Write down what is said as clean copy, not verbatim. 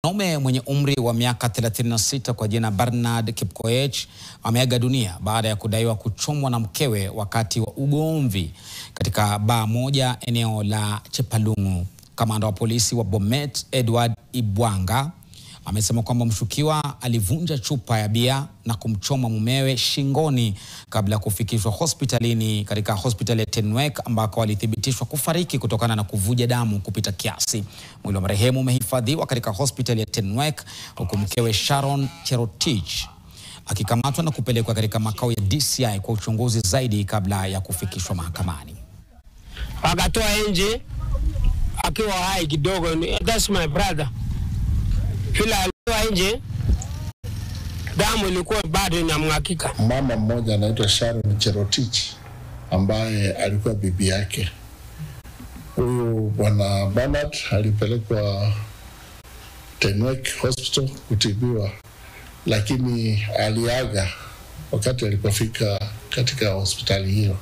Mwanaume mwenye umri wa miaka 36 kwa jina Bernard Kipkoech ameaga dunia baada ya kudaiwa kuchomwa na mkewe wakati wa ugomvi katika baa moja eneo la Chepalungu. Kamanda wa polisi wa Bomet, Edward Ibwanga, amesema kwamba mshukiwa alivunja chupa ya bia na kumchoma mumewe shingoni kabla ya kufikishwa hospitalini katika hospitali ya Tenwek ambako alithibitishwa kufariki kutokana na kuvuja damu kupita kiasi. Mwili wa marehemu umehifadhiwa katika hospitali ya Tenwek huku mkewe Sharon Cherotich akikamatwa na kupelekwa katika makao ya DCI kwa uchunguzi zaidi kabla ya kufikishwa mahakamani. Akatoa nje akiwa hai kidogo. That's my brother. Kila alikuwa nje, damu ilikuwa bado inamwagika. Mama mmoja anaitwa Sharon Cherotich ambaye alikuwa bibi yake. Huyu bwana Bernard alipelekwa Tenwek Hospital kutibiwa, lakini aliaga wakati alipofika katika hospitali hiyo.